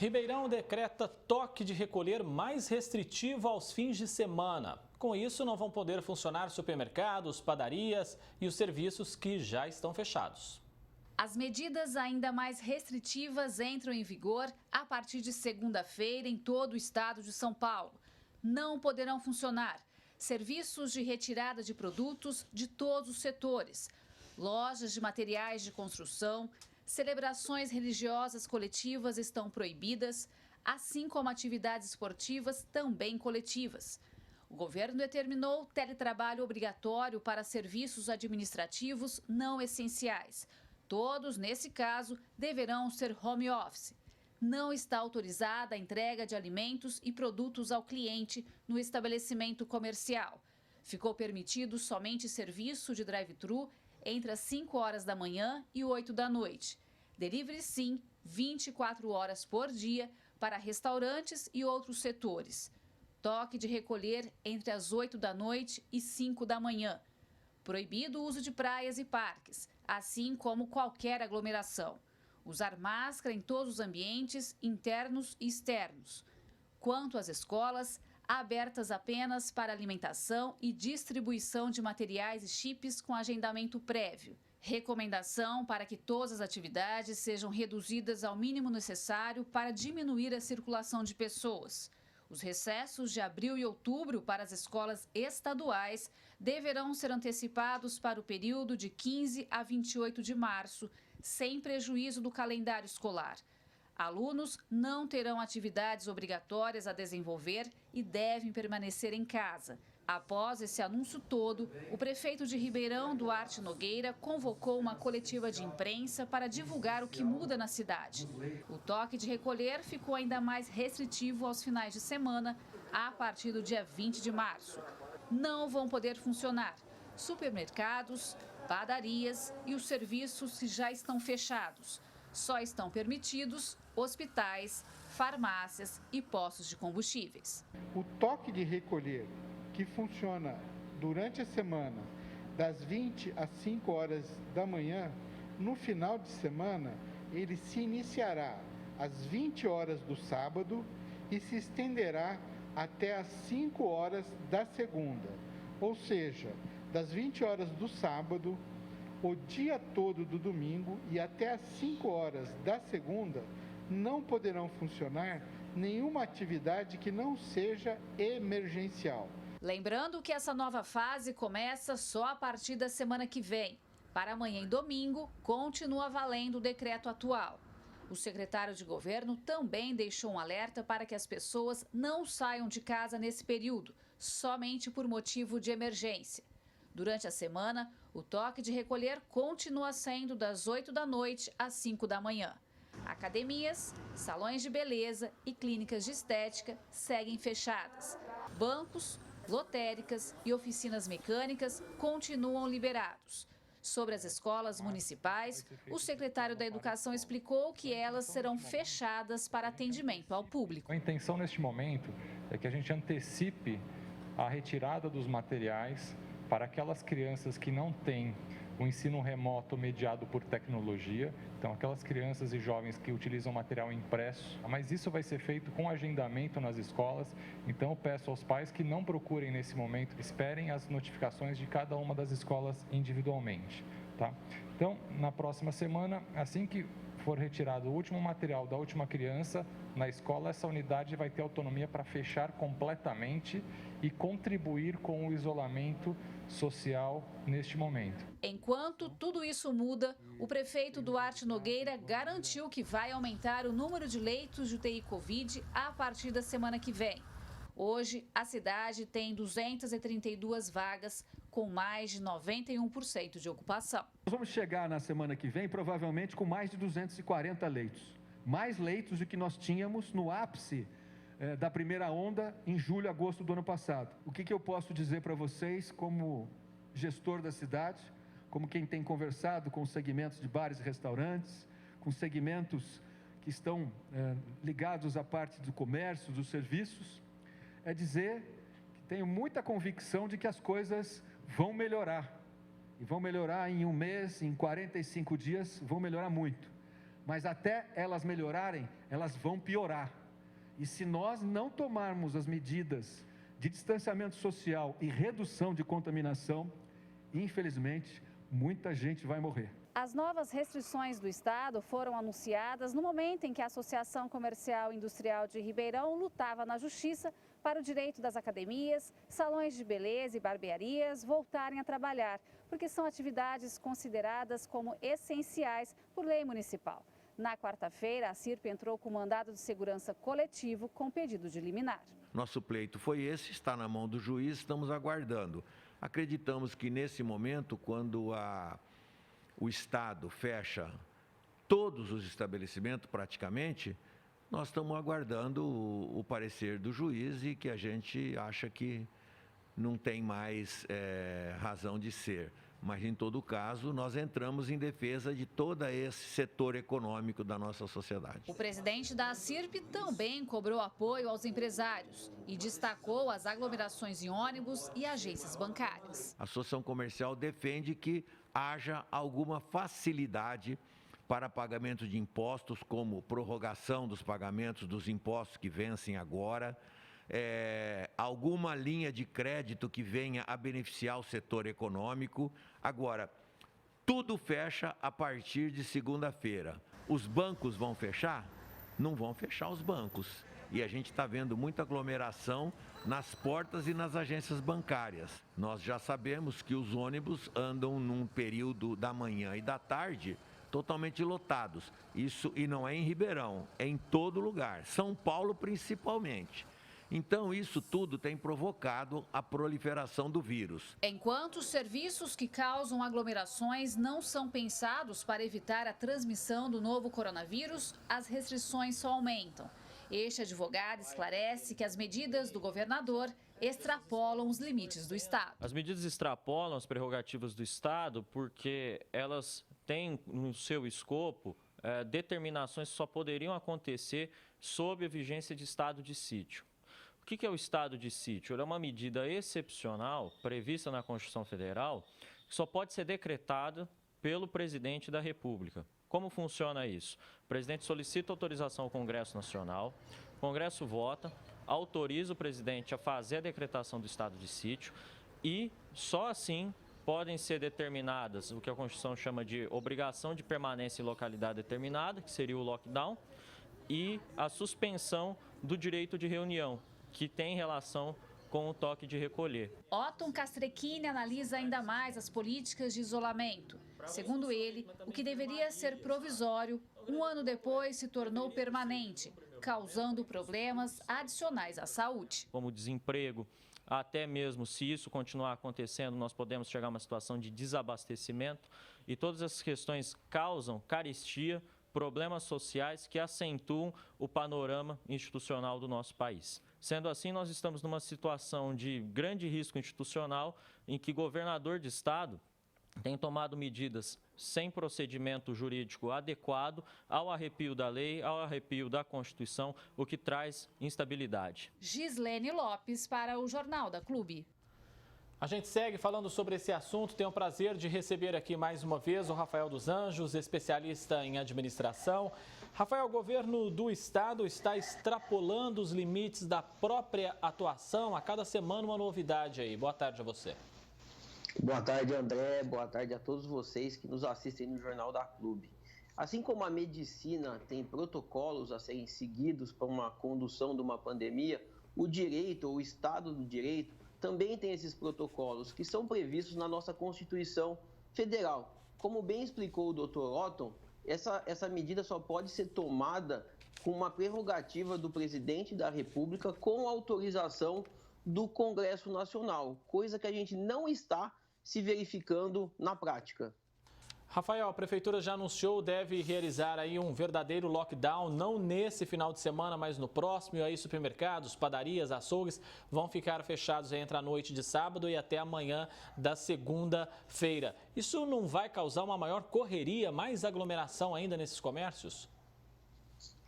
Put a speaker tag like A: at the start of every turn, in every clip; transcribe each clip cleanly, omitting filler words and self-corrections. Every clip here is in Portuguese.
A: Ribeirão decreta toque de recolher mais restritivo aos fins de semana. Com isso, não vão poder funcionar supermercados, padarias e os serviços que já estão fechados.
B: As medidas ainda mais restritivas entram em vigor a partir de segunda-feira em todo o estado de São Paulo. Não poderão funcionar serviços de retirada de produtos de todos os setores, lojas de materiais de construção, celebrações religiosas coletivas estão proibidas, assim como atividades esportivas também coletivas. O governo determinou teletrabalho obrigatório para serviços administrativos não essenciais. Todos, nesse caso, deverão ser home office. Não está autorizada a entrega de alimentos e produtos ao cliente no estabelecimento comercial. Ficou permitido somente serviço de drive-thru entre as 5 horas da manhã e 8 da noite. Delivery sim, 24 horas por dia para restaurantes e outros setores. Toque de recolher entre as 8 da noite e 5 da manhã. Proibido o uso de praias e parques, assim como qualquer aglomeração. Usar máscara em todos os ambientes, internos e externos. Quanto às escolas, abertas apenas para alimentação e distribuição de materiais e chips com agendamento prévio. Recomendação para que todas as atividades sejam reduzidas ao mínimo necessário para diminuir a circulação de pessoas. Os recessos de abril e outubro para as escolas estaduais deverão ser antecipados para o período de 15 a 28 de março, sem prejuízo do calendário escolar. Alunos não terão atividades obrigatórias a desenvolver e devem permanecer em casa. Após esse anúncio todo, o prefeito de Ribeirão, Duarte Nogueira, convocou uma coletiva de imprensa para divulgar o que muda na cidade. O toque de recolher ficou ainda mais restritivo aos finais de semana, a partir do dia 20 de março. Não vão poder funcionar supermercados, padarias e os serviços que já estão fechados. Só estão permitidos hospitais, farmácias e postos de combustíveis.
C: O toque de recolher, que funciona durante a semana, das 20 às 5 horas da manhã, no final de semana, ele se iniciará às 20 horas do sábado e se estenderá até às 5 horas da segunda. Ou seja, das 20 horas do sábado, o dia todo do domingo e até às 5 horas da segunda, não poderão funcionar nenhuma atividade que não seja emergencial.
B: Lembrando que essa nova fase começa só a partir da semana que vem. Para amanhã e domingo, continua valendo o decreto atual. O secretário de governo também deixou um alerta para que as pessoas não saiam de casa nesse período, somente por motivo de emergência. Durante a semana, o toque de recolher continua sendo das 8 da noite às 5 da manhã. Academias, salões de beleza e clínicas de estética seguem fechadas. Bancos, lotéricas e oficinas mecânicas continuam liberados. Sobre as escolas municipais, o secretário da Educação explicou que elas serão fechadas para atendimento ao público.
D: A intenção neste momento é que a gente antecipe a retirada dos materiais para aquelas crianças que não têm o ensino remoto mediado por tecnologia, então aquelas crianças e jovens que utilizam material impresso, mas isso vai ser feito com agendamento nas escolas, então eu peço aos pais que não procurem nesse momento, esperem as notificações de cada uma das escolas individualmente, tá? Então, na próxima semana, assim que for retirado o último material da última criança, na escola essa unidade vai ter autonomia para fechar completamente e contribuir com o isolamento social neste momento.
B: Enquanto tudo isso muda, o prefeito Duarte Nogueira garantiu que vai aumentar o número de leitos de UTI Covid a partir da semana que vem. Hoje, a cidade tem 232 vagas, com mais de 91% de ocupação.
E: Nós vamos chegar na semana que vem, provavelmente, com mais de 240 leitos. Mais leitos do que nós tínhamos no ápice da primeira onda em julho, agosto do ano passado. O que eu posso dizer para vocês, como gestor da cidade, como quem tem conversado com os segmentos de bares e restaurantes, com segmentos que estão ligados à parte do comércio, dos serviços, é dizer que tenho muita convicção de que as coisas vão melhorar. E vão melhorar em um mês, em 45 dias, vão melhorar muito. mas até elas melhorarem, elas vão piorar. E se nós não tomarmos as medidas de distanciamento social e redução de contaminação, infelizmente, muita gente vai morrer.
B: As novas restrições do Estado foram anunciadas no momento em que a Associação Comercial e Industrial de Ribeirão lutava na Justiça para o direito das academias, salões de beleza e barbearias voltarem a trabalhar, porque são atividades consideradas como essenciais por lei municipal. Na quarta-feira, a CIRP entrou com mandado de segurança coletivo com pedido de liminar.
F: Nosso pleito foi esse, está na mão do juiz, estamos aguardando. Acreditamos que nesse momento, quando o Estado fecha todos os estabelecimentos praticamente, nós estamos aguardando o parecer do juiz e que a gente acha que não tem mais razão de ser. Mas, em todo caso, nós entramos em defesa de todo esse setor econômico da nossa sociedade.
B: O presidente da CIRP também cobrou apoio aos empresários e destacou as aglomerações em ônibus e agências bancárias.
F: A Associação Comercial defende que haja alguma facilidade para pagamento de impostos, como prorrogação dos pagamentos dos impostos que vencem agora, alguma linha de crédito que venha a beneficiar o setor econômico. Agora, tudo fecha a partir de segunda-feira. Os bancos vão fechar? Não vão fechar os bancos. E a gente está vendo muita aglomeração nas portas e nas agências bancárias. Nós já sabemos que os ônibus andam num período da manhã e da tarde totalmente lotados. Isso, e não é em Ribeirão, é em todo lugar, São Paulo principalmente. Então, isso tudo tem provocado a proliferação do vírus.
B: Enquanto os serviços que causam aglomerações não são pensados para evitar a transmissão do novo coronavírus, as restrições só aumentam. Este advogado esclarece que as medidas do governador extrapolam os limites do Estado.
G: As medidas extrapolam as prerrogativas do Estado porque elas têm no seu escopo determinações que só poderiam acontecer sob a vigência de estado de sítio. O que é o estado de sítio? Ele é uma medida excepcional prevista na Constituição Federal que só pode ser decretada pelo presidente da República. Como funciona isso? O presidente solicita autorização ao Congresso Nacional, o Congresso vota, autoriza o presidente a fazer a decretação do estado de sítio e só assim podem ser determinadas o que a Constituição chama de obrigação de permanência em localidade determinada, que seria o lockdown, e a suspensão do direito de reunião, que tem relação com o toque de recolher.
B: Otton Castrecchini analisa ainda mais as políticas de isolamento. Segundo ele, o que deveria ser provisório, um ano depois se tornou permanente, causando problemas adicionais à saúde.
G: Como desemprego, até mesmo se isso continuar acontecendo, nós podemos chegar a uma situação de desabastecimento e todas essas questões causam carestia, problemas sociais que acentuam o panorama institucional do nosso país. Sendo assim, nós estamos numa situação de grande risco institucional em que governador de estado tem tomado medidas sem procedimento jurídico adequado ao arrepio da lei, ao arrepio da Constituição, o que traz instabilidade.
B: Gislene Lopes para o Jornal da Clube.
A: A gente segue falando sobre esse assunto. Tenho o prazer de receber aqui mais uma vez o Rafael dos Anjos, especialista em administração. Rafael, o governo do estado está extrapolando os limites da própria atuação. A cada semana uma novidade aí. Boa tarde a você.
H: Boa tarde, André. Boa tarde a todos vocês que nos assistem no Jornal da Clube. Assim como a medicina tem protocolos a serem seguidos para uma condução de uma pandemia, o direito ou o Estado do Direito também tem esses protocolos que são previstos na nossa Constituição Federal. Como bem explicou o Dr. Otton, essa medida só pode ser tomada com uma prerrogativa do presidente da República com autorização do Congresso Nacional, coisa que a gente não está se verificando na prática.
A: Rafael, a Prefeitura já anunciou, deve realizar aí um verdadeiro lockdown, não nesse final de semana, mas no próximo. E aí supermercados, padarias, açougues vão ficar fechados entre a noite de sábado e até amanhã da segunda-feira. Isso não vai causar uma maior correria, mais aglomeração ainda nesses comércios?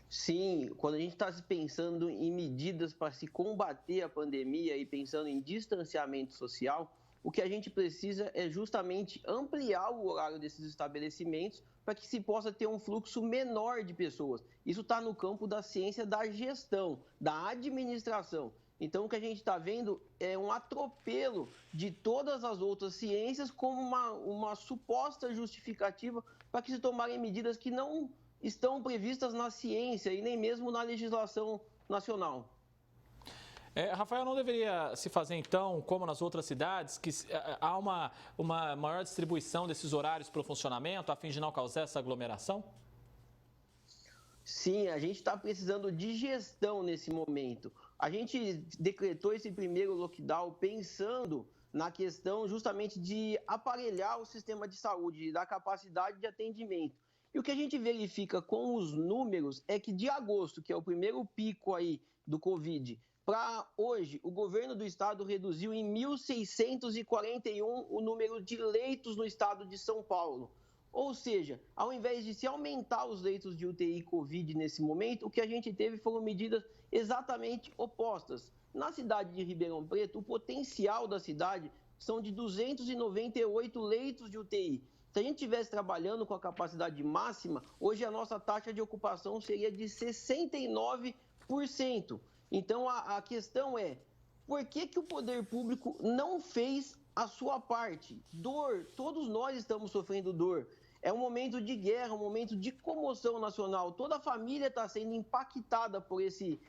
H: Sim, quando a gente está pensando em medidas para se combater a pandemia e pensando em distanciamento social, o que a gente precisa é justamente ampliar o horário desses estabelecimentos para que se possa ter um fluxo menor de pessoas. Isso está no campo da ciência da gestão, da administração. Então, o que a gente está vendo é um atropelo de todas as outras ciências como uma suposta justificativa para que se tomarem medidas que não estão previstas na ciência e nem mesmo na legislação nacional.
A: Rafael, não deveria se fazer então, como nas outras cidades, que há uma maior distribuição desses horários para o funcionamento, a fim de não causar essa aglomeração?
H: Sim, a gente está precisando de gestão nesse momento. A gente decretou esse primeiro lockdown pensando na questão justamente de aparelhar o sistema de saúde, da capacidade de atendimento. E o que a gente verifica com os números é que de agosto, que é o primeiro pico aí do Covid, para hoje, o governo do estado reduziu em 1.641 o número de leitos no estado de São Paulo. Ou seja, ao invés de se aumentar os leitos de UTI Covid nesse momento, o que a gente teve foram medidas exatamente opostas. Na cidade de Ribeirão Preto, o potencial da cidade são de 298 leitos de UTI. Se a gente estivesse trabalhando com a capacidade máxima, hoje a nossa taxa de ocupação seria de 69%. Então, a questão é, por que o poder público não fez a sua parte? Dor, todos nós estamos sofrendo dor. É um momento de guerra, um momento de comoção nacional. Toda a família está sendo impactada por esse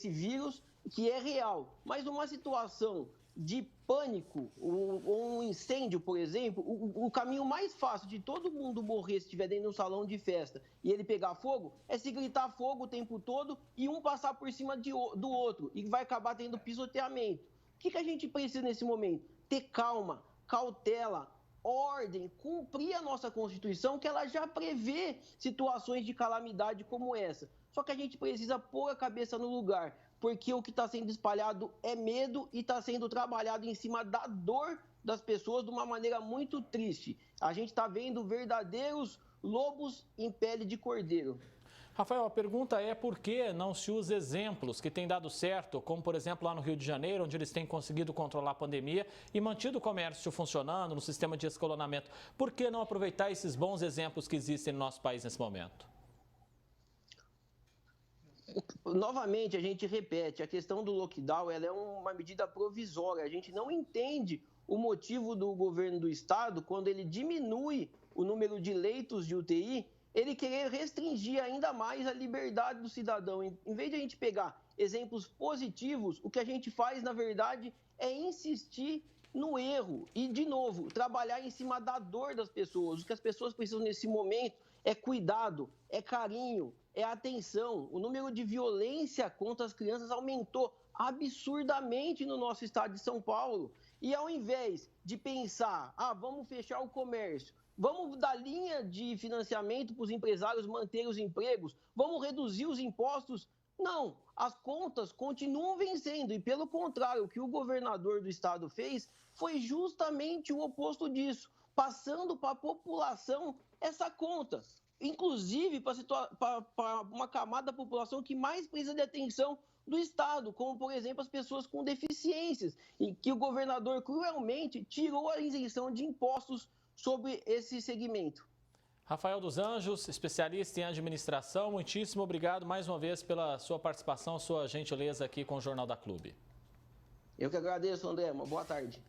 H: vírus, que é real. Mas uma situação de pânico, um incêndio, por exemplo, o caminho mais fácil de todo mundo morrer se estiver dentro de um salão de festa e ele pegar fogo, é se gritar fogo o tempo todo e um passar por cima do outro, e vai acabar tendo pisoteamento. O que a gente precisa nesse momento? Ter calma, cautela, ordem, cumprir a nossa Constituição, que ela já prevê situações de calamidade como essa. Só que a gente precisa pôr a cabeça no lugar, porque o que está sendo espalhado é medo e está sendo trabalhado em cima da dor das pessoas de uma maneira muito triste. A gente está vendo verdadeiros lobos em pele de cordeiro.
A: Rafael, a pergunta é por que não se usa exemplos que têm dado certo, como por exemplo lá no Rio de Janeiro, onde eles têm conseguido controlar a pandemia e mantido o comércio funcionando no sistema de escalonamento. Por que não aproveitar esses bons exemplos que existem no nosso país nesse momento?
H: Novamente, a gente repete, a questão do lockdown ela é uma medida provisória. A gente não entende o motivo do governo do estado, quando ele diminui o número de leitos de UTI, ele querer restringir ainda mais a liberdade do cidadão. Em vez de a gente pegar exemplos positivos, o que a gente faz, na verdade, é insistir no erro e, de novo, trabalhar em cima da dor das pessoas. O que as pessoas precisam nesse momento é cuidado, é carinho, é atenção. O número de violência contra as crianças aumentou absurdamente no nosso estado de São Paulo. E ao invés de pensar, vamos fechar o comércio, vamos dar linha de financiamento para os empresários manterem os empregos, vamos reduzir os impostos, não, as contas continuam vencendo. E, pelo contrário, o que o governador do estado fez foi justamente o oposto disso, passando para a população essa conta, inclusive para uma camada da população que mais precisa de atenção do estado, como, por exemplo, as pessoas com deficiências, em que o governador cruelmente tirou a isenção de impostos sobre esse segmento.
A: Rafael dos Anjos, especialista em administração, muitíssimo obrigado mais uma vez pela sua participação, sua gentileza aqui com o Jornal da Clube.
H: Eu que agradeço, André. Uma boa tarde.